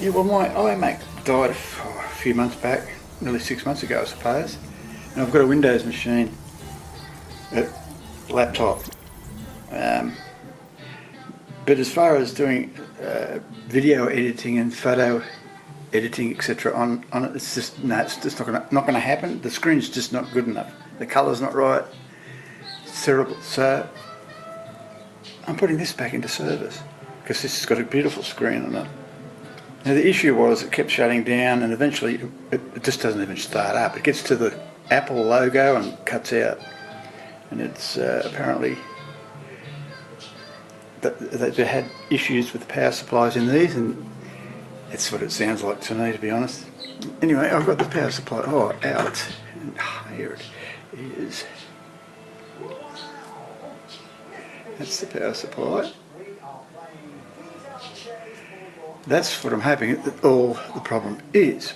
Yeah, well, my iMac died a few months back, nearly 6 months ago, I suppose, and I've got a Windows machine, a laptop. Um, but as far as doing video editing and photo editing, etc., on it, it's just no, it's just not gonna happen. The screen's just not good enough. The colour's not right. It's terrible. So I'm putting this back into service because this has got a beautiful screen on it. Now the issue was it kept shutting down, and eventually it just doesn't even start up. It gets to the Apple logo and cuts out, and it's apparently that they had issues with the power supplies in these, and that's what it sounds like to me, to be honest. Anyway, I've got the power supply out, and here it is. That's the power supply. That's what I'm hoping that all the problem is.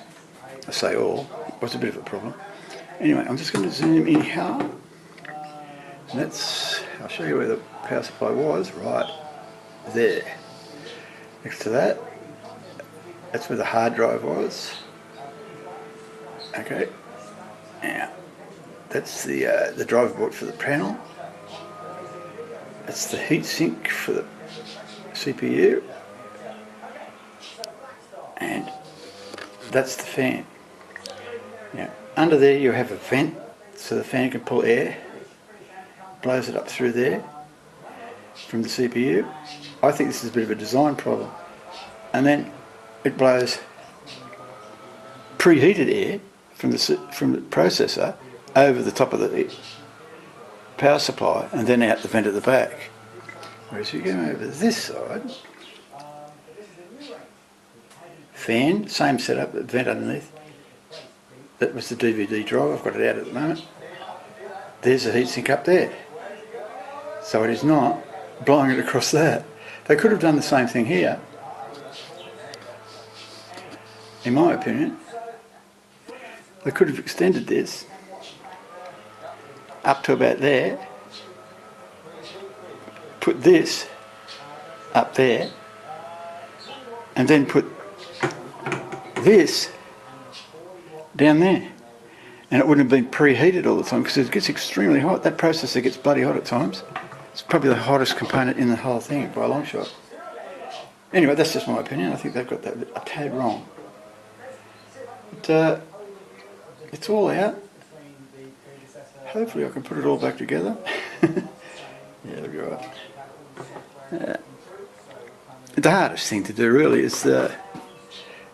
I say all, it was a bit of a problem. Anyway, I'm just going to zoom in here. And I'll show you where the power supply was, right there. Next to that, that's where the hard drive was. Okay, now that's the driver board for the panel. That's the heatsink for the CPU. And that's the fan. Now, under there you have a vent, so the fan can pull air, blows it up through there from the CPU. I think this is a bit of a design problem. And then it blows preheated air from the processor over the top of the power supply and then out the vent at the back. Whereas if you go over this side, fan, same setup, vent underneath. That was the DVD drive, I've got it out at the moment. There's a heatsink up there. So it is not blowing it across that. They could have done the same thing here, in my opinion. They could have extended this up to about there, put this up there, and then put this down there, and it wouldn't have been preheated all the time because it gets extremely hot. That processor gets bloody hot at times. It's probably the hottest component in the whole thing by a long shot. Anyway, that's just my opinion. I think they've got that a tad wrong. But it's all out. Hopefully I can put it all back together. Yeah, it'll be right. The hardest thing to do really is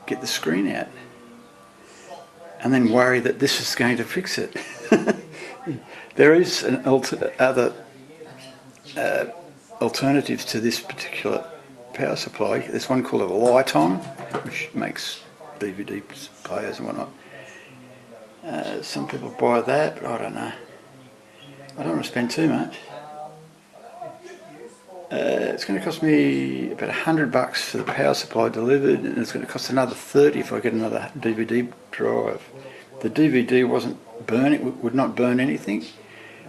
get the screen out and then worry that this is going to fix it. There is an other alternatives to this particular power supply. There's one called a Light-On, which makes DVD players and whatnot. Some people buy that, but I don't know. I don't want to spend too much. It's going to cost me about $100 for the power supply delivered, and it's going to cost another $30 if I get another DVD drive. The DVD would not burn anything,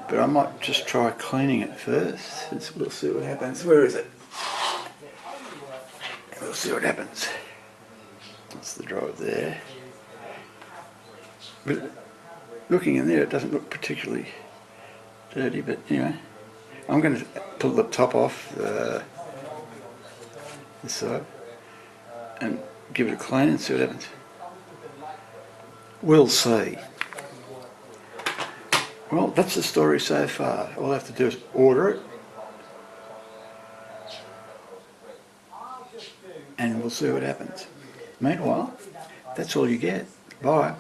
but I might just try cleaning it first. We'll see what happens. Where is it? We'll see what happens. That's the drive there. But looking in there, it doesn't look particularly dirty, but anyway. I'm going to pull the top off this side and give it a clean and see what happens. We'll see. Well, that's the story so far. All I have to do is order it and we'll see what happens. Meanwhile, that's all you get. Bye.